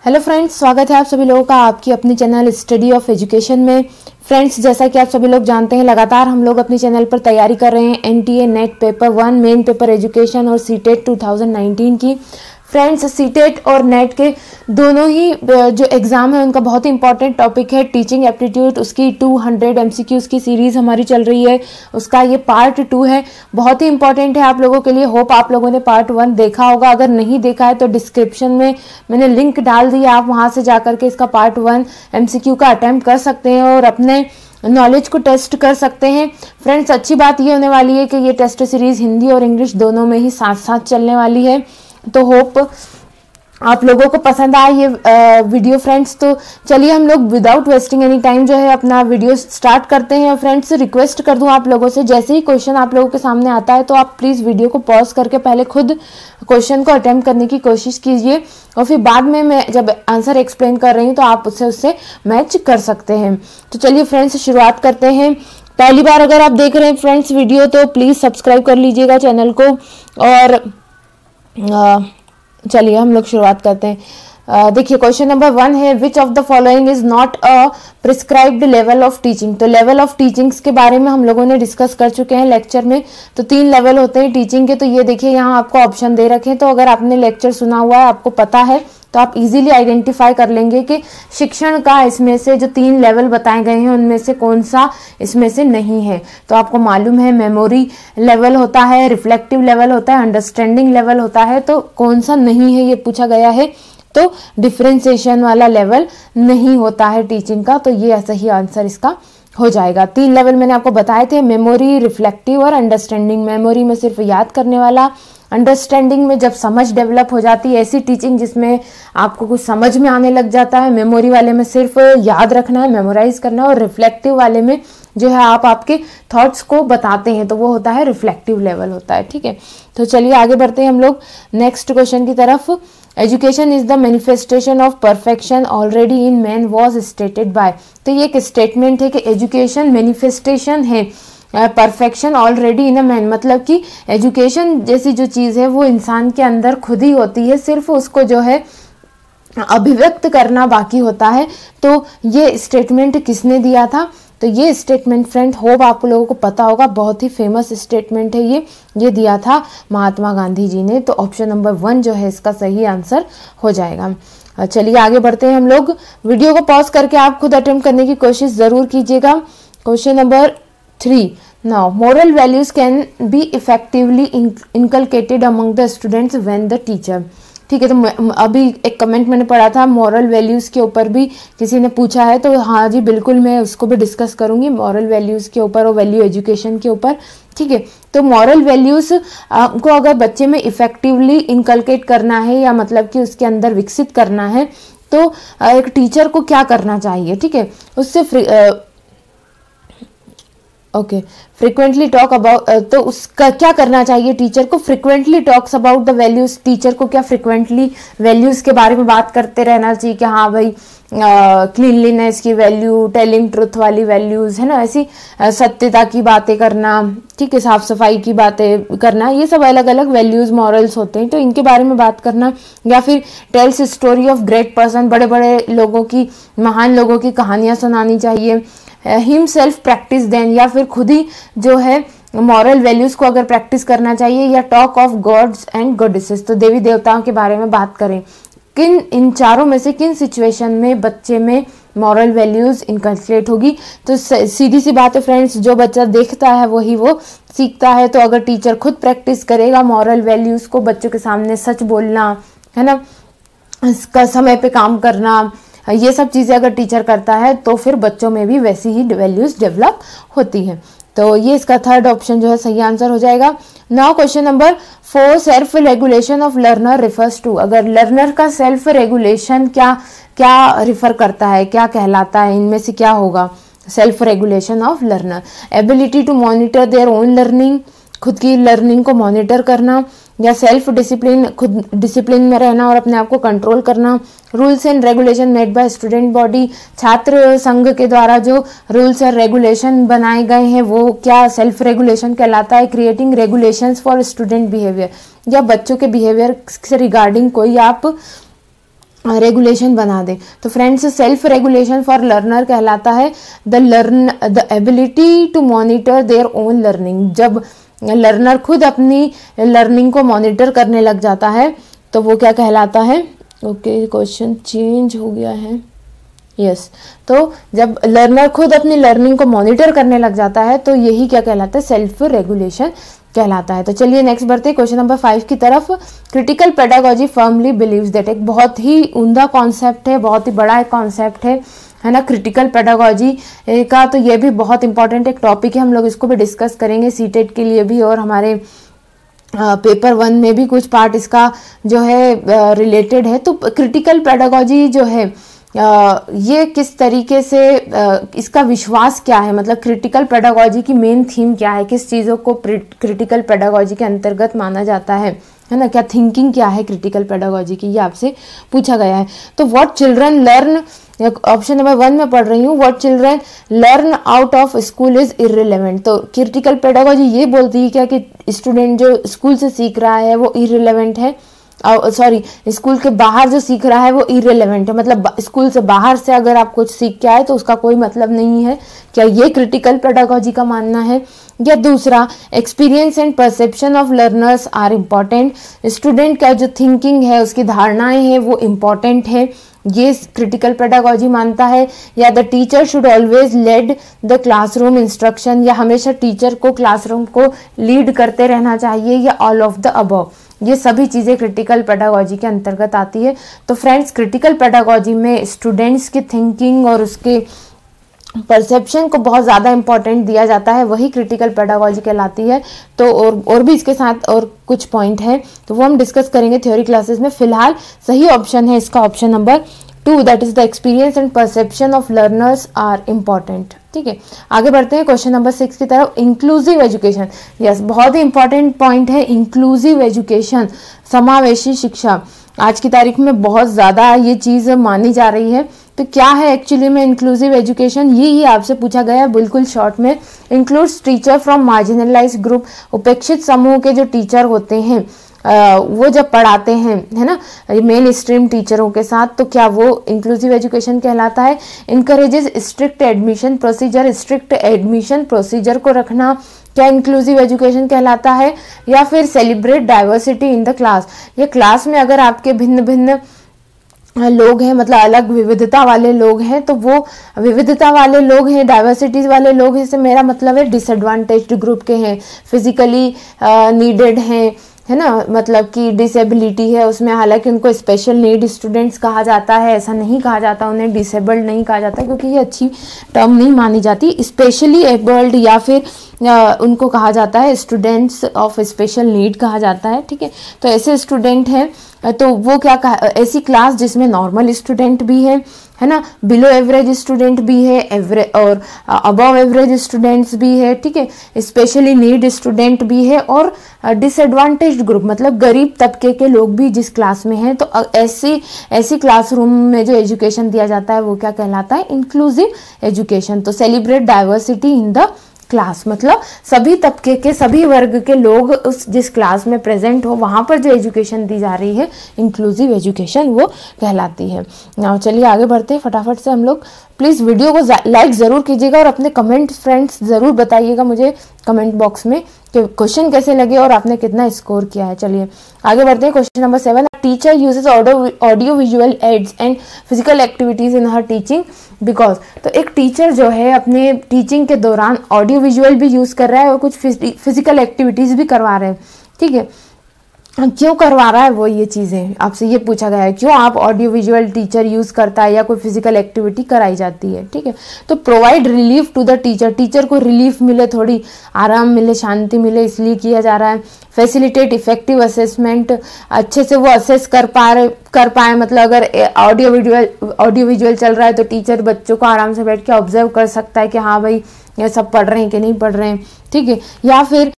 Hello friends, स्वागत है आप सभी लोगों का आपकी अपनी चैनल स्टडी ऑफ एजुकेशन में। फ्रेंड्स, जैसा कि आप सभी लोग जानते हैं, लगातार हम लोग अपनी चैनल पर तैयारी कर रहे हैं NTA net paper 1 main paper education और सीटेट 2019 की। फ्रेंड्स, सीटेट और नेट के दोनों ही जो एग्ज़ाम है उनका बहुत ही इंपॉर्टेंट टॉपिक है टीचिंग एप्टीट्यूड। उसकी 200 एमसीक्यूज़ की सीरीज़ हमारी चल रही है, उसका ये पार्ट 2 है। बहुत ही इंपॉर्टेंट है आप लोगों के लिए। होप आप लोगों ने पार्ट 1 देखा होगा। अगर नहीं देखा है तो डिस्क्रिप्शन में मैंने लिंक डाल दिया, आप वहाँ से जाकर के इसका पार्ट 1 एमसीक्यू का अटैम्प्ट कर सकते हैं और अपने नॉलेज को टेस्ट कर सकते हैं। फ्रेंड्स, अच्छी बात ये होने वाली है कि ये टेस्ट सीरीज़ हिंदी और इंग्लिश दोनों में ही साथ साथ चलने वाली है। तो होप आप लोगों को पसंद आए ये वीडियो। फ्रेंड्स, तो चलिए हम लोग विदाउट वेस्टिंग एनी टाइम जो है अपना वीडियो स्टार्ट करते हैं। फ्रेंड्स, रिक्वेस्ट कर दूं आप लोगों से, जैसे ही क्वेश्चन आप लोगों के सामने आता है तो आप प्लीज़ वीडियो को पॉज करके पहले खुद क्वेश्चन को अटेम्प्ट करने की कोशिश कीजिए और फिर बाद में मैं जब आंसर एक्सप्लेन कर रही हूँ तो आप उससे मैच कर सकते हैं। तो चलिए फ्रेंड्स, शुरुआत करते हैं। पहली बार अगर आप देख रहे हैं फ्रेंड्स वीडियो तो प्लीज़ सब्सक्राइब कर लीजिएगा चैनल को। और चलिए हम लोग शुरुआत करते हैं। देखिए, क्वेश्चन नंबर 1 है, which of the following is not a prescribed level of teaching. तो लेवल ऑफ टीचिंग्स के बारे में हम लोगों ने डिस्कस कर चुके हैं लेक्चर में। तो 3 लेवल होते हैं टीचिंग के। तो ये देखिए यहाँ आपको ऑप्शन दे रखे हैं। तो अगर आपने लेक्चर सुना हुआ है, आपको पता है, तो आप इजीली आइडेंटिफाई कर लेंगे कि शिक्षण का इसमें से जो 3 लेवल बताए गए हैं उनमें से कौन सा इसमें से नहीं है। तो आपको मालूम है मेमोरी लेवल होता है, रिफ्लेक्टिव लेवल होता है, अंडरस्टैंडिंग लेवल होता है। तो कौन सा नहीं है ये पूछा गया है, तो डिफरेंशिएशन वाला लेवल नहीं होता है टीचिंग का। तो ये सही आंसर इसका हो जाएगा। 3 लेवल मैंने आपको बताए थे, मेमोरी, रिफ्लेक्टिव और अंडरस्टैंडिंग। मेमोरी में सिर्फ याद करने वाला, अंडरस्टैंडिंग में जब समझ डेवलप हो जाती है, ऐसी टीचिंग जिसमें आपको कुछ समझ में आने लग जाता है। मेमोरी वाले में सिर्फ याद रखना है, मेमोराइज करना है। और रिफ्लेक्टिव वाले में जो है आप आपके थॉट्स को बताते हैं, तो वो होता है रिफ्लेक्टिव लेवल होता है। ठीक है, तो चलिए आगे बढ़ते हैं हम लोग नेक्स्ट क्वेश्चन की तरफ। Education is the manifestation of perfection already in man was stated by. तो ये एक स्टेटमेंट है कि एजुकेशन मैनिफेस्टेशन है perfection already in a man. मतलब कि एजुकेशन जैसी जो चीज़ है वो इंसान के अंदर खुद ही होती है, सिर्फ उसको जो है अभिव्यक्त करना बाकी होता है। तो ये स्टेटमेंट किसने दिया था? तो ये स्टेटमेंट फ्रेंड होप आप लोगों को पता होगा, बहुत ही फेमस स्टेटमेंट है ये दिया था महात्मा गांधी जी ने। तो ऑप्शन नंबर 1 जो है इसका सही आंसर हो जाएगा। चलिए आगे बढ़ते हैं हम लोग। वीडियो को पॉज करके आप खुद अटेम्प्ट करने की कोशिश ज़रूर कीजिएगा। Question number 3, now moral values can be effectively inculcated among the students when the teacher. ठीक है, तो अभी एक कमेंट मैंने पढ़ा था मॉरल वैल्यूज़ के ऊपर भी किसी ने पूछा है, तो हाँ जी बिल्कुल मैं उसको भी डिस्कस करूंगी, मॉरल वैल्यूज़ के ऊपर और वैल्यू एजुकेशन के ऊपर। ठीक है, तो मॉरल वैल्यूज़ को अगर बच्चे में इफेक्टिवली इनकलकेट करना है या मतलब कि उसके अंदर विकसित करना है, तो एक टीचर को क्या करना चाहिए? ठीक है, उससे फ्रिक्वेंटली टॉक अबाउट, तो उसका क्या करना चाहिए टीचर को? Frequently talks about the values. Teacher को क्या फ्रिक्वेंटली वैल्यूज के बारे में बात करते रहना चाहिए कि हाँ भाई क्लीनलीनेस की वैल्यू, टेलिंग ट्रुथ वाली वैल्यूज है ना, ऐसी सत्यता की बातें करना, ठीक है, साफ सफाई की बातें करना, ये सब अलग अलग वैल्यूज मॉरल्स होते हैं। तो इनके बारे में बात करना, या फिर tells story of great person, बड़े बड़े लोगों की, महान लोगों की कहानियां सुनानी चाहिए। हिमसेल्फ प्रैक्टिस देन, या फिर खुद ही जो है मॉरल वैल्यूज को अगर प्रैक्टिस करना चाहिए। या talk of gods and goddesses, तो देवी देवताओं के बारे में बात करें। इन चारों में से किन सिचुएशन में बच्चे में मॉरल वैल्यूज इनकलकेट होगी? तो सीधी सी बात है फ्रेंड्स, जो बच्चा देखता है वही वो सीखता है। तो अगर टीचर खुद प्रैक्टिस करेगा मॉरल वैल्यूज को, बच्चों के सामने सच बोलना है ना, इसका समय पे काम करना, ये सब चीज़ें अगर टीचर करता है तो फिर बच्चों में भी वैसी ही वैल्यूज डेवलप होती है। तो ये इसका 3rd ऑप्शन जो है सही आंसर हो जाएगा। Now question number 4, self regulation of learner refers to. अगर लर्नर का सेल्फ रेगुलेशन क्या रिफर करता है, क्या कहलाता है, इनमें से क्या होगा? Self regulation of learner, ability to monitor their own learning, खुद की लर्निंग को मॉनिटर करना, या सेल्फ डिसिप्लिन, खुद डिसिप्लिन में रहना और अपने आप को कंट्रोल करना। Rules and regulation made by student body, छात्र संघ के द्वारा जो रूल्स और रेगुलेशन बनाए गए हैं वो क्या सेल्फ रेगुलेशन कहलाता है। Creating regulations for student behaviour, या बच्चों के बिहेवियर से रिगार्डिंग कोई आप रेगुलेशन बना दे। तो friends, self regulation for learner कहलाता है the ability to monitor their own learning. जब लर्नर खुद अपनी लर्निंग को मॉनिटर करने लग जाता है तो वो क्या कहलाता है। ओके, क्वेश्चन चेंज हो गया है। यस, तो जब लर्नर खुद अपनी लर्निंग को मॉनिटर करने लग जाता है तो यही क्या कहलाता है, सेल्फ रेगुलेशन कहलाता है। तो चलिए नेक्स्ट बढ़ते हैं क्वेश्चन नंबर 5 की तरफ। Critical pedagogy firmly believes that, एक बहुत ही उम्दा कॉन्सेप्ट है, बहुत ही बड़ा एक कॉन्सेप्ट है ना, क्रिटिकल पेडागोजी का। तो ये भी बहुत इंपॉर्टेंट एक टॉपिक है, हम लोग इसको भी डिस्कस करेंगे सीटेट के लिए भी, और हमारे पेपर 1 में भी कुछ पार्ट इसका जो है रिलेटेड है। तो क्रिटिकल पेडागोजी जो है ये किस तरीके से इसका विश्वास क्या है, मतलब क्रिटिकल पेडागोजी की मेन थीम क्या है, किस चीज़ों को क्रिटिकल पेडागोजी के अंतर्गत माना जाता है ना, क्या थिंकिंग क्या है क्रिटिकल पेडागोजी की, ये आपसे पूछा गया है। तो what children learn, option number 1 में पढ़ रही हूँ, what children learn out of school is irrelevant. तो क्रिटिकल पेडागोजी ये बोलती है क्या कि स्टूडेंट जो स्कूल से सीख रहा है वो इररिलेवेंट है, सॉरी, स्कूल के बाहर जो सीख रहा है वो इररिलेवेंट है, मतलब स्कूल से बाहर से अगर आप कुछ सीख के आए तो उसका कोई मतलब नहीं है। क्या ये क्रिटिकल पेडागोजी का मानना है? या दूसरा, experience and perception of learners are important, student का जो थिंकिंग है, उसकी धारणाएं हैं वो इम्पॉर्टेंट है, ये क्रिटिकल पेडागोजी मानता है। या the teacher should always led the classroom instruction, या हमेशा टीचर को क्लासरूम को लीड करते रहना चाहिए, या ऑल ऑफ द अबव। ये सभी चीज़ें क्रिटिकल पेडागोजी के अंतर्गत आती है। तो फ्रेंड्स, क्रिटिकल पेडागोजी में स्टूडेंट्स की थिंकिंग और उसके परसेप्शन को बहुत ज़्यादा इंपॉर्टेंट दिया जाता है, वही क्रिटिकल पेडागोजी कहलाती है। तो और भी इसके साथ और कुछ पॉइंट हैं तो वो हम डिस्कस करेंगे थ्योरी क्लासेस में। फिलहाल सही ऑप्शन है इसका option number 2, that is the experience and perception of learners are important. ठीक है, आगे बढ़ते हैं क्वेश्चन नंबर 6 की तरफ। इंक्लूसिव एजुकेशन, यस, बहुत ही इंपॉर्टेंट पॉइंट है इंक्लूसिव एजुकेशन, समावेशी शिक्षा। आज की तारीख में बहुत ज़्यादा ये चीज़ मानी जा रही है। तो क्या है एक्चुअली में इंक्लूसिव एजुकेशन, ये ही आपसे पूछा गया है बिल्कुल शॉर्ट में। Includes teacher from marginalised group, उपेक्षित समूह के जो टीचर होते हैं वो जब पढ़ाते हैं, है ना, मेन स्ट्रीम टीचरों के साथ, तो क्या वो इंक्लूसिव एजुकेशन कहलाता है। Encourages strict admission procedure, strict admission procedure को रखना क्या इंक्लूसिव एजुकेशन कहलाता है। या फिर celebrate diversity in the class, ये क्लास में अगर आपके भिन्न भिन्न लोग हैं, मतलब अलग विविधता वाले लोग हैं, तो वो विविधता वाले लोग हैं, डाइवर्सिटीज वाले लोग हैं, से मेरा मतलब है डिसएडवांटेज्ड ग्रुप के हैं, फिजिकली नीडेड हैं, है ना, मतलब कि डिसेबिलिटी है उसमें, हालांकि उनको स्पेशल नीड स्टूडेंट्स कहा जाता है, ऐसा नहीं कहा जाता, उन्हें डिसेबल्ड नहीं कहा जाता क्योंकि ये अच्छी टर्म नहीं मानी जाती। स्पेशली एबल्ड या फिर उनको कहा जाता है स्टूडेंट्स ऑफ स्पेशल नीड कहा जाता है। ठीक है, तो ऐसे स्टूडेंट हैं तो वो क्या ऐसी क्लास जिसमें नॉर्मल स्टूडेंट भी है ना, बिलो एवरेज स्टूडेंट भी है, एवरेज और अबव एवरेज स्टूडेंट्स भी है, ठीक है, स्पेशली नीड स्टूडेंट भी है, और डिसएडवांटेज्ड ग्रुप मतलब गरीब तबके के लोग भी जिस क्लास में हैं। तो ऐसी क्लासरूम में जो एजुकेशन दिया जाता है वो क्या कहलाता है, इंक्लूसिव एजुकेशन। तो celebrate diversity in the class, मतलब सभी तबके के सभी वर्ग के लोग उस जिस क्लास में प्रेजेंट हो वहाँ पर जो एजुकेशन दी जा रही है इंक्लूसिव एजुकेशन वो कहलाती है। नाउ चलिए आगे बढ़ते हैं फटाफट से हम लोग। प्लीज़ वीडियो को लाइक ज़रूर कीजिएगा और अपने कमेंट फ्रेंड्स ज़रूर बताइएगा मुझे कमेंट बॉक्स में कि क्वेश्चन कैसे लगे और आपने कितना स्कोर किया है। चलिए आगे बढ़ते हैं question number 7। Teacher uses audio visual aids and physical activities in her teaching because, तो एक टीचर जो है अपने टीचिंग के दौरान ऑडियो विजुअल भी यूज़ कर रहा है और कुछ फिजिकल एक्टिविटीज़ भी करवा रहे हैं। ठीक है, क्यों करवा रहा है वो ये चीज़ें आपसे ये पूछा गया है, क्यों आप ऑडियो विजुअल टीचर यूज़ करता है या कोई फिजिकल एक्टिविटी कराई जाती है। ठीक है, तो provide relief to the teacher, teacher को रिलीफ मिले, थोड़ी आराम मिले, शांति मिले, इसलिए किया जा रहा है। फैसिलिटेट इफेक्टिव असेसमेंट, अच्छे से वो असेस कर पाए, मतलब अगर ऑडियो विजुअल चल रहा है तो टीचर बच्चों को आराम से बैठ के ऑब्जर्व कर सकता है कि हाँ भाई ये सब पढ़ रहे हैं कि नहीं पढ़ रहे हैं। ठीक है, या फिर